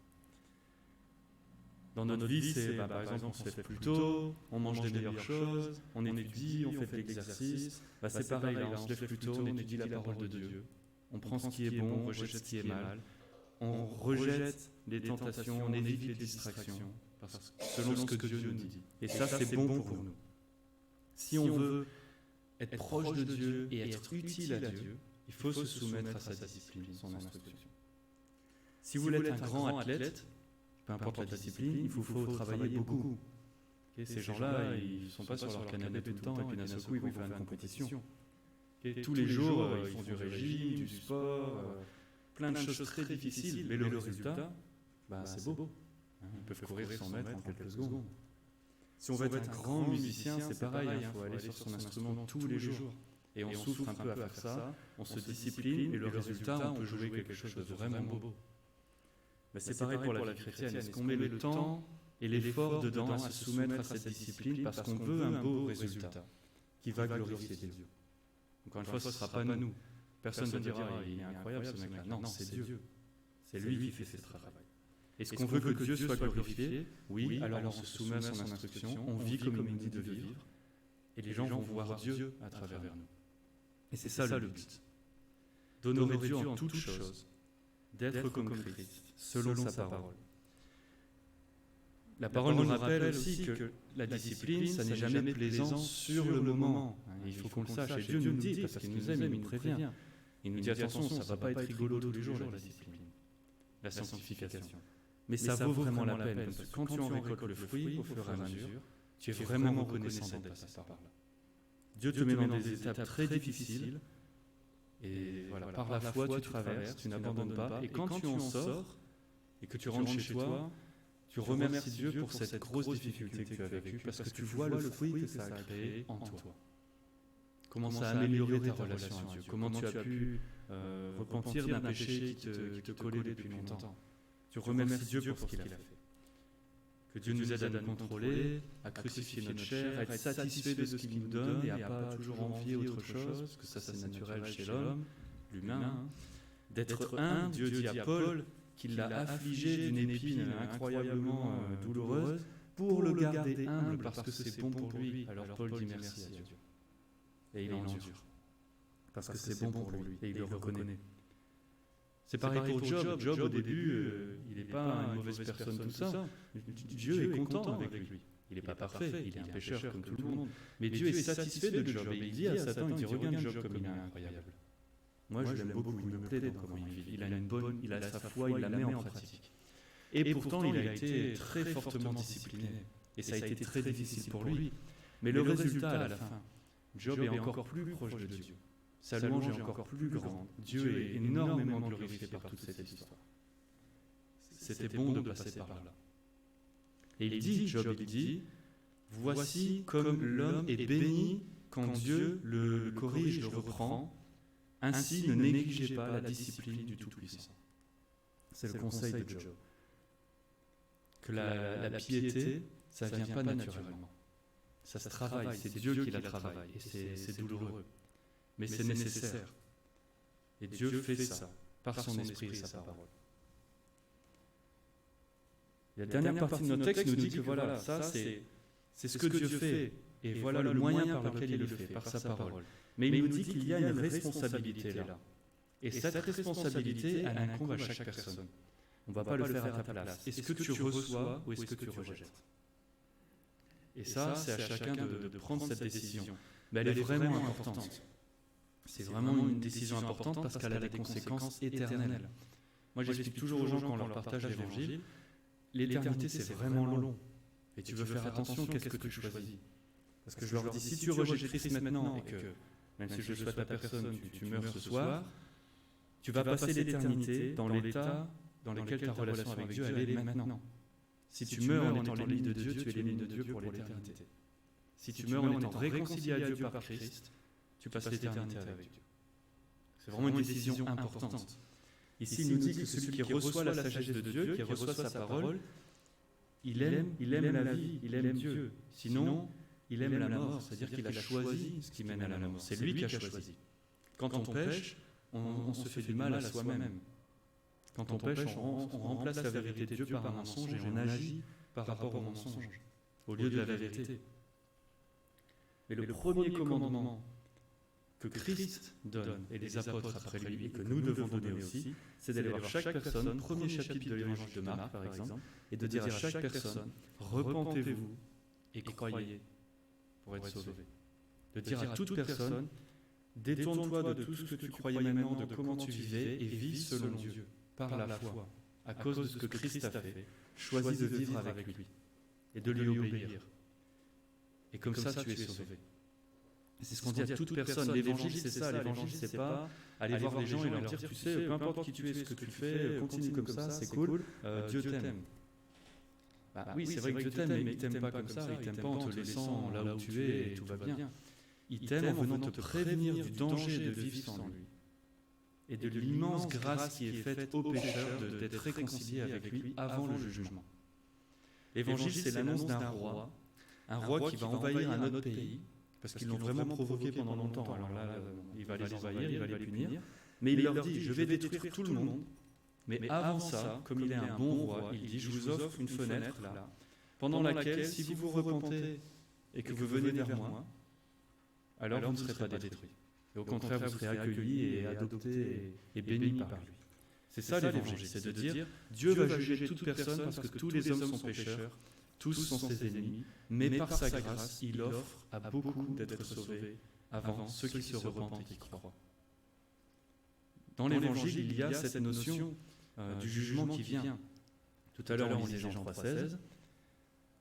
Speaker 1: Dans notre vie, c'est par exemple, on se lève plus tôt, on mange des meilleures choses, on étudie, on fait de l'exercice. C'est pareil, là, on se lève plus tôt, on étudie la parole de Dieu. On prend ce qui est bon, on rejette ce qui est mal. On rejette les tentations, on évite les distractions, selon ce que Dieu nous dit. Et ça, c'est bon pour nous. Si on veut être proche de Dieu et être utile à Dieu, il faut se soumettre à sa discipline, son instruction. Si vous voulez être un grand athlète, peu importe la discipline, il faut travailler beaucoup. Ces gens-là, ils ne sont pas sur leur canapé tout le temps et puis d'un seul coup, ils vont faire une compétition. Tous les jours, ils font du régime, du sport, plein de choses très difficiles, mais le résultat, c'est beau. Ils peuvent courir 100 mètres en quelques secondes. Si on veut être un grand musicien, c'est pareil, il faut aller sur son instrument tous les jours. Et on souffre un peu à faire ça, on se discipline, et le résultat, on peut jouer quelque chose de vraiment beau. C'est pareil pour la vie chrétienne. Est-ce qu'on met le temps et l'effort dedans à se soumettre à cette discipline parce qu'on veut un beau résultat qui va glorifier Dieu? Encore une fois, ce ne sera pas nous. Personne ne dira « il est incroyable ce mec-là ». Non, c'est Dieu. C'est lui qui fait ce travail. Est-ce qu'on veut que Dieu soit glorifié? Oui, alors on se soumet à son instruction, on vit comme il nous dit de vivre, et les gens vont voir Dieu à travers nous. Et c'est ça le but. D'honorer Dieu en toutes choses, d'être comme Christ, selon sa parole. La parole nous rappelle aussi que la discipline, ça n'est jamais plaisant sur le moment. Il faut qu'on le sache. Et Dieu nous le dit, parce qu'il nous aime, il nous prévient. Il nous dit, attention, ça ne va pas être rigolo tous les jours, la discipline, la sanctification. Mais ça vaut vraiment la peine, parce que quand tu en récoltes le fruit, au fur et à mesure, tu es vraiment reconnaissant d'être passé par là. Dieu te met dans des étapes très difficiles, et voilà, par la foi, tu traverses, tu n'abandonnes pas, et quand tu en sors, et que tu rentres chez toi, tu remercies Dieu pour cette grosse difficulté que tu as vécue, parce que tu vois le fruit que ça a créé en toi. Comment ça a amélioré ta relation à Dieu, comment tu as pu repentir d'un péché qui te collait depuis longtemps. Tu remercies Dieu pour ce qu'il a fait. Que Dieu nous aide à nous contrôler, à crucifier notre chair, à être satisfait de ce qu'il nous donne et à pas toujours envier autre chose, parce que ça c'est naturel chez l'homme, l'humain. D'être un, Dieu dit à Paul qu'il l'a affligé d'une épine incroyablement douloureuse pour le garder humble parce que c'est bon pour lui. Alors Paul dit merci à Dieu. Et il endure. Parce que c'est bon pour lui et il le reconnaît. C'est pareil pour Job. Job, au début, il n'est pas une mauvaise personne, tout ça. Dieu est content avec lui. Il n'est pas parfait, il est un pécheur comme tout le monde. Mais Dieu est satisfait de Job. Et il dit à Satan, il dit, regarde Job comme il est incroyable. Moi, je l'aime beaucoup, il me plaît dans comment il vit. Il a sa foi, il la met en pratique. Et pourtant, il a été très fortement discipliné. Et ça a été très difficile pour lui. Mais le résultat, à la fin, Job est encore plus proche de Dieu. Sa louange est encore plus grande. Dieu est énormément glorifié par toute cette histoire. C'était bon de passer par là. Et il dit, Job, il dit, voici comme l'homme est béni quand Dieu le corrige, le reprend. Ainsi, ne négligez pas la discipline du Tout-Puissant. C'est le conseil de Job. Que la piété, ça ne vient pas naturellement. Ça se travaille, c'est Dieu qui la travaille, et c'est douloureux. Mais c'est nécessaire. Et Dieu fait ça, par son esprit et sa parole. La dernière partie de notre texte nous dit que voilà, ça c'est ce que Dieu fait, et voilà le moyen par lequel il le fait, par sa parole. Mais il nous dit qu'il y a une responsabilité là. Et cette responsabilité, elle incombe à chaque personne. On ne va pas le faire à ta place. Est-ce que tu reçois ou est-ce que tu rejettes? Et ça, c'est à chacun de prendre cette décision. Mais elle est vraiment importante. C'est vraiment une décision importante parce qu'elle a des conséquences éternelles. Moi, j'explique toujours aux gens quand on leur partage l'évangile, l'éternité, c'est vraiment long. Et tu veux faire attention, qu'est-ce que tu choisis? Parce que je leur dis, si tu rejettes Christ maintenant et que, même si je souhaite à personne, tu meurs ce soir, tu vas passer l'éternité dans l'état dans lesquels ta relation avec Dieu, elle est maintenant. Si tu meurs en étant l'ennemi de Dieu, tu es l'ennemi de Dieu pour l'éternité. Si tu meurs en étant réconcilié à Dieu par Christ, tu passes l'éternité avec Dieu. C'est vraiment une décision importante. Ici, il nous dit que celui qui reçoit la sagesse de Dieu, qui reçoit sa parole, il aime la vie, il aime Dieu. Sinon, il aime la mort, c'est-à-dire qu'il a choisi ce qui mène à la mort. C'est lui qui a choisi. Quand on pêche, on se fait du mal à soi-même. Quand on pêche, on remplace la vérité de Dieu par un mensonge et on agit par rapport au mensonge, au lieu de la vérité. Mais le premier commandement que Christ donne, et les apôtres après lui, et que nous devons donner aussi, c'est d'aller voir chaque personne, premier chapitre de l'évangile de Marc par exemple, et de dire à chaque personne, repentez-vous et croyez pour être sauvé. De dire à toute personne, détourne-toi de tout ce que tu croyais maintenant, de comment tu vivais, et vis selon Dieu, par la foi, à cause de ce que Christ a fait. Choisis de vivre avec lui et de lui obéir. Et comme ça, tu es sauvé. Et c'est ce qu'on dit à toute personne. L'évangile, c'est ça. L'évangile, c'est pas aller voir les gens et leur dire, tu sais, peu importe qui tu es, ce que tu fais, continue comme ça, c'est cool, Dieu t'aime. Oui, c'est vrai que Dieu t'aime, mais il ne t'aime pas comme ça. Il ne t'aime pas en te laissant là où tu es et tout va bien. Il t'aime en venant te prévenir du danger de vivre sans lui et de l'immense grâce qui est faite aux pécheurs d'être réconciliés avec lui avant le jugement. L'évangile, c'est l'annonce d'un roi qui va envahir un autre pays, parce qu'ils l'ont vraiment provoqué pendant longtemps. Alors là, il va les envahir, il va les punir, mais il leur dit, je vais détruire tout le monde, mais avant ça, comme il est un bon roi, il dit, je vous offre une fenêtre là, pendant laquelle, si vous vous repentez et que vous venez vers moi, alors vous ne serez pas détruits. Et au contraire, vous serez accueillis et adoptés et bénis par lui. C'est ça l'évangile, c'est de dire, Dieu va juger toute personne parce que tous les hommes sont pécheurs, tous sont ses ennemis, mais par sa grâce, il offre à beaucoup d'être sauvés avant ceux qui se repentent et qui croient. Dans l'évangile, il y a cette notion du jugement qui vient. Tout à l'heure, on lisait Jean 3,16,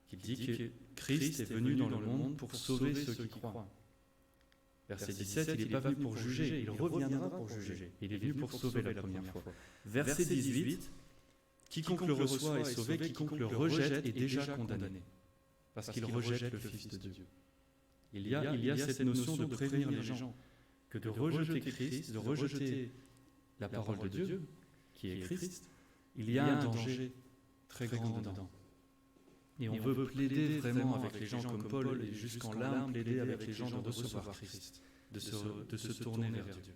Speaker 1: qui dit que Christ est venu dans le monde pour sauver ceux qui croient. Verset 17, il n'est pas venu pour juger, il reviendra pour juger. Il est venu pour sauver la première fois. Verset 18, quiconque le reçoit est sauvé, quiconque le rejette est déjà condamné, parce qu'il rejette le Fils de Dieu. Il y a cette notion de prévenir les gens que de rejeter Christ, de rejeter la parole de Dieu, qui est Christ, il y a un danger très grand dedans. Et on veut plaider vraiment avec les gens comme Paul, et jusqu'en larmes plaider avec les gens de recevoir Christ, de se tourner vers Dieu.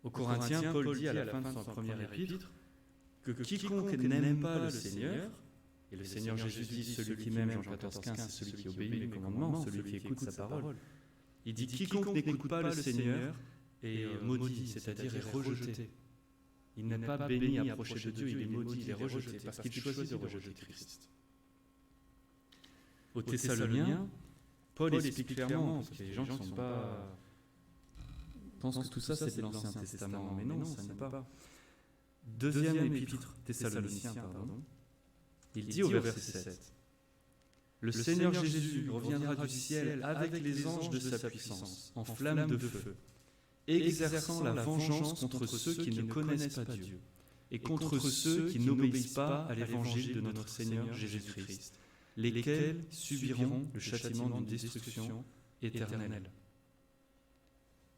Speaker 1: Aux Corinthiens, Paul dit à la fin de son premier épître que quiconque n'aime pas le Seigneur, et le Seigneur Jésus dit celui qui m'aime, Jean 14,15, c'est celui qui obéit mes commandements, celui qui écoute sa parole. Il dit quiconque n'écoute pas le Seigneur est maudit, c'est-à-dire est rejeté. Il n'est pas béni à approcher de Dieu, il est maudit, il est rejeté, parce qu'il choisit de rejeter Christ. Aux Thessaloniens, Paul explique clairement, parce que les gens ne sont pas... pensent que tout ça c'est de l'Ancien Testament, mais non, ça n'est pas. Deuxième épître Thessaloniciens, il dit au verset 7, le Seigneur Jésus reviendra du ciel avec les anges de sa puissance, en flamme de feu, exerçant la vengeance contre ceux qui ne connaissent pas Dieu et contre ceux qui n'obéissent pas à l'évangile de notre Seigneur Jésus-Christ, lesquels subiront le châtiment d'une destruction éternelle.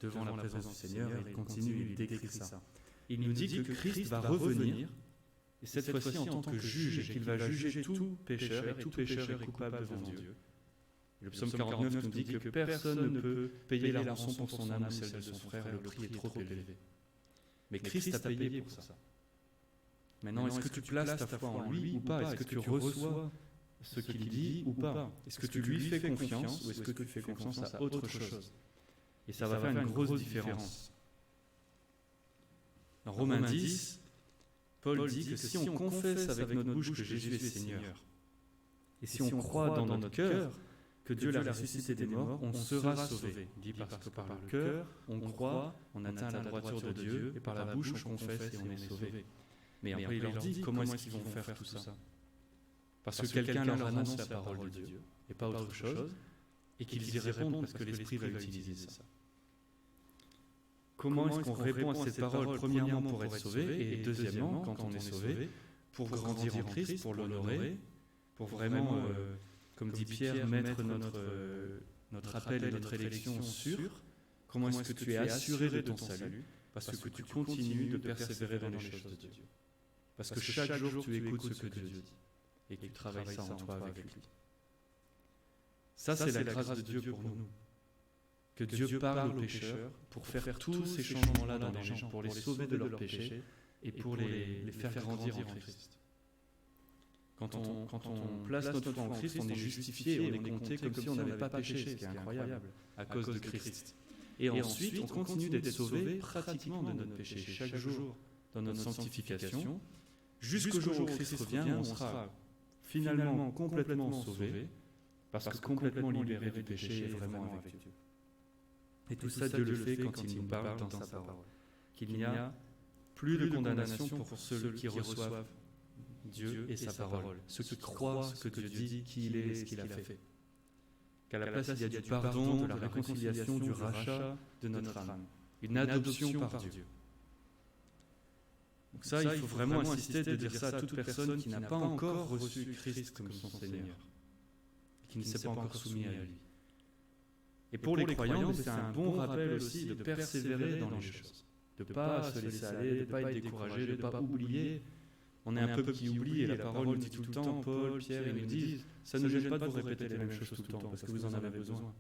Speaker 1: Devant la présence du Seigneur, il continue, il décrit ça. Il nous dit que Christ va revenir, et cette fois-ci en tant que juge, et qu'il va juger tout pécheur, et tout pécheur est coupable devant Dieu. Le psaume 49 nous dit que personne ne peut payer la rançon pour son âme ou celle de son frère, le prix est trop élevé. Mais Christ a payé pour ça. Maintenant, est-ce que tu places ta foi en lui ou pas? Est-ce que tu reçois ce qu'il dit ou pas? Est-ce que tu lui fais confiance ou est-ce que tu fais confiance à autre chose? Et ça va faire une grosse différence. Dans Romains 10, Paul dit que si on confesse avec notre bouche que Jésus est Seigneur, et si on croit dans notre cœur que Dieu l'a ressuscité des morts, on sera sauvé. Il dit parce que par le cœur, on croit, on atteint la droiture de Dieu, et par la bouche, on confesse et on est sauvé. Mais après, il leur dit comment est-ce qu'ils vont faire tout ça? Parce que quelqu'un leur annonce la parole de Dieu, et pas autre chose, et qu'ils y répondent parce que l'Esprit va utiliser ça. comment est-ce qu'on répond à cette parole, premièrement pour être sauvé, et deuxièmement, quand on est sauvé, pour grandir en Christ, pour l'honorer, pour vraiment, comme dit Pierre, mettre notre appel et notre élection sûr. Comment est-ce que tu es assuré de ton salut? Parce que tu continues de persévérer dans les choses de Dieu. Parce que chaque jour tu écoutes ce que Dieu dit et que tu travailles ça en toi avec lui. Ça, c'est la grâce de Dieu pour nous. Que Dieu parle aux pécheurs pour faire tous ces changements-là dans les gens, pour les sauver de leurs péchés et pour les faire grandir en Christ. Quand on place notre foi en Christ, on est justifié, on est compté comme si on n'avait pas péché, ce qui est incroyable, à cause de Christ. Et ensuite, on continue d'être sauvé pratiquement de notre péché, chaque jour, dans notre sanctification, jusqu'au jour où Christ revient, où on sera finalement complètement sauvé, parce que complètement libéré du péché et vraiment avec Dieu. Et tout ça, Dieu le fait quand il nous parle dans sa parole. Qu'il n'y a plus de condamnation pour ceux qui reçoivent Dieu et sa parole, ceux qui croient ce que Dieu dit, qui il est et ce qu'il a fait. Qu'à la place, il y a du pardon, de la réconciliation, du rachat de notre âme. Une adoption par Dieu. Donc ça, il faut vraiment insister de dire ça à toute personne qui n'a pas encore reçu Christ comme son Seigneur, qui ne s'est pas encore soumis à lui. Et pour les croyants, c'est un bon rappel aussi de persévérer dans les choses, de ne pas se laisser aller, de ne pas être découragé, de ne pas oublier. On est un peuple qui oublie, et la parole nous dit tout le temps, Paul, Pierre, ils nous disent, ça ne gêne pas de vous répéter les mêmes choses tout le temps, parce que vous en avez besoin.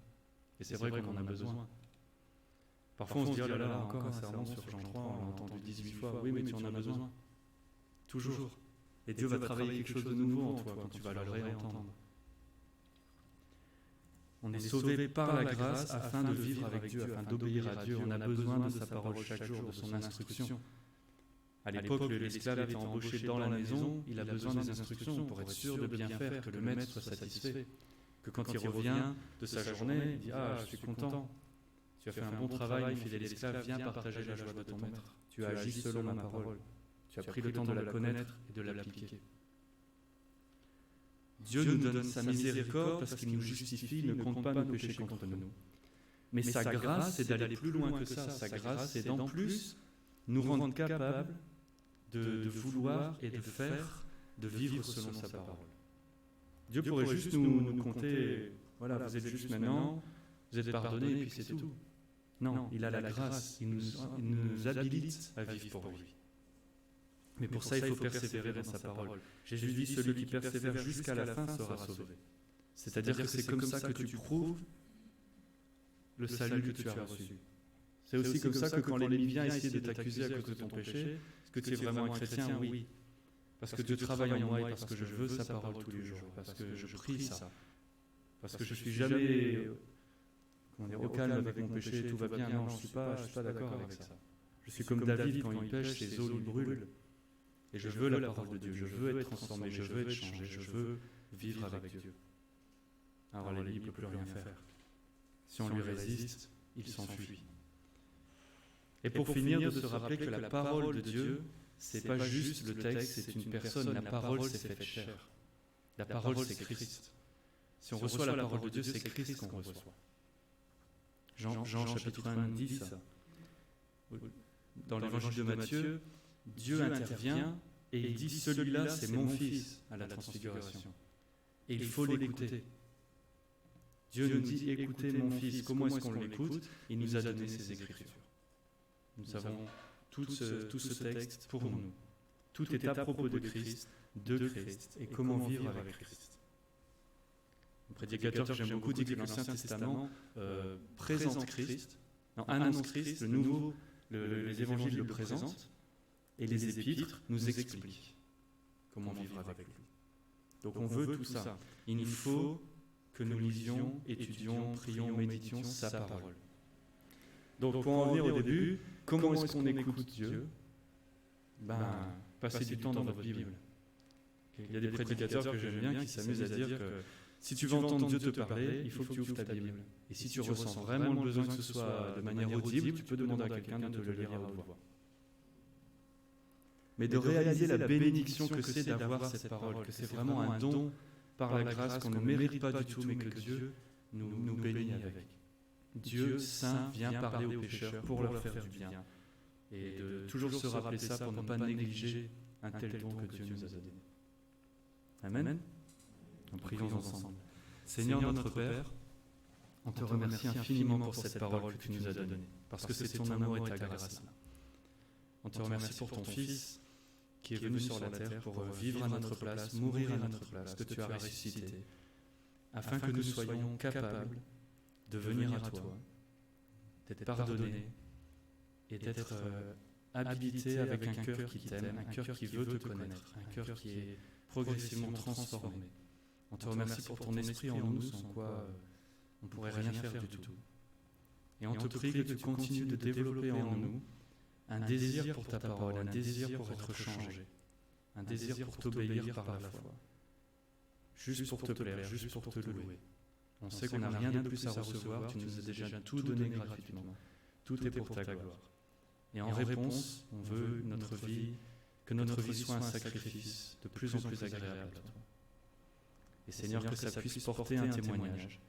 Speaker 1: Et c'est vrai qu'on en a besoin. Parfois on se dit, oh là là, encore un sermon sur Jean 3, on l'a entendu 18 fois, oui, mais tu en as besoin. Toujours. Et Dieu va travailler quelque chose de nouveau en toi quand tu vas le réentendre. On est sauvé par la grâce afin de vivre avec Dieu, afin d'obéir à Dieu. On a besoin de sa parole chaque jour, de son instruction. À l'époque, l'esclave était embauché dans la maison, il a besoin des instructions pour être sûr de bien faire, que le maître soit satisfait. Que quand il revient de sa journée, il dit « Ah, je suis content, tu as fait un bon travail, mon fidèle esclave, viens partager la joie de ton maître. Tu as agi selon ma parole, tu as pris le temps de la connaître et de l'appliquer. » Dieu nous donne sa miséricorde parce qu'il nous justifie, il ne compte pas nos péchés contre nous. Mais sa grâce, c'est d'aller plus loin que ça. Sa grâce, c'est d'en plus nous rendre capables de vouloir et de faire, de vivre selon sa parole. Dieu pourrait juste nous compter, voilà, vous êtes juste maintenant, vous êtes pardonnés et puis c'est tout. Non, il a la grâce, il nous habilite à vivre pour lui. Mais pour ça, il faut persévérer dans sa parole. Jésus dit, celui qui persévère jusqu'à la fin sera sauvé. C'est-à-dire que c'est comme ça que tu prouves le salut que tu as reçu. C'est aussi comme ça que quand l'ennemi vient essayer de t'accuser à cause de ton péché, est-ce que tu es vraiment un chrétien? Oui. Parce que Dieu travaille en moi et parce que je veux sa parole tous les jours, parce que je prie ça, parce que je ne suis jamais au calme avec mon péché, tout va bien. Non, je ne suis pas d'accord avec ça. Je suis comme David quand il pêche, ses os lui brûlent. Et je veux la parole de Dieu, je veux être transformé, je veux être changé, je veux vivre avec Dieu. Alors l'ennemi ne peut plus rien faire. Si on lui résiste, il s'enfuit. Et pour finir, de se rappeler que la parole de Dieu, ce n'est pas juste le texte, c'est une personne. La parole s'est faite chair. La parole, c'est Christ. Si on reçoit la parole de Dieu, c'est Christ qu'on reçoit. Jean chapitre 1 dit ça. Dans l'évangile de Matthieu, Dieu intervient et il dit « Celui-là, c'est mon fils à la transfiguration. » Et il faut l'écouter. Dieu nous dit « Écoutez mon fils. » Comment est-ce qu'on l'écoute? Il nous a donné ses Écritures. Nous avons tout ce texte pour nous. Tout est à propos de Christ et comment vivre avec Christ. Un prédicateur que j'aime beaucoup dit que l'Ancien Testament présente Christ, annonce Christ, le Nouveau, les évangiles le présentent, et les épîtres nous expliquent comment vivre avec lui. Donc on veut tout ça. Il nous faut que nous lisions, étudions, prions, méditions sa parole. Donc pour en venir au début, comment est-ce qu'on écoute Dieu? Passez du temps dans votre Bible. Il y a des prédicateurs que j'aime bien qui s'amusent à dire que si tu veux entendre Dieu te parler, il faut que tu ouvres ta Bible. Et si tu ressens vraiment le besoin que ce soit de manière audible, tu peux demander à quelqu'un de te le lire à haute voix. Mais de réaliser la bénédiction que c'est d'avoir cette parole, que c'est vraiment un don par la grâce qu'on ne mérite pas du tout, mais que Dieu nous bénit avec. Dieu saint vient parler aux pécheurs pour leur faire du bien. Et de toujours se rappeler ça pour ne pas négliger un tel don que Dieu nous a donné. Amen. En prions ensemble. Seigneur notre Père, on te remercie infiniment pour cette parole que tu nous as donnée, parce que c'est ton amour et ta grâce. On te remercie pour ton Fils qui est venu sur la terre pour vivre à notre place, mourir à notre place, que tu as ressuscité, afin que nous soyons capables de venir à toi, d'être pardonnés et d'être habilités avec un cœur qui t'aime, un cœur qui veut te connaître, un cœur qui est progressivement transformé. On te remercie pour ton esprit en nous, sans quoi on ne pourrait rien faire du tout. Et on te prie que tu continues de développer en nous un désir pour ta parole, un désir pour être changé, un désir pour t'obéir par la foi, juste pour te plaire, juste pour te louer. On sait qu'on n'a rien de plus à recevoir, tu nous as déjà tout donné gratuitement, tout est pour ta gloire. Et en réponse, on veut que notre vie soit un sacrifice de plus en plus agréable à toi. Et Seigneur, que ça puisse porter un témoignage,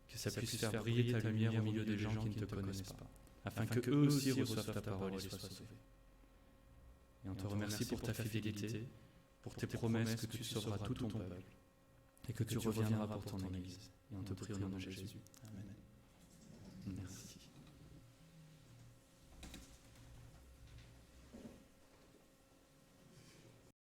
Speaker 1: que ça puisse faire briller ta lumière au milieu des gens qui ne te connaissent pas, afin que eux aussi reçoivent ta parole et soient sauvés. Et on te remercie pour ta fidélité, pour tes promesses que tu sauveras tout ton peuple, et que tu reviendras pour ton Église. Et on te prie au nom de Jésus. Amen.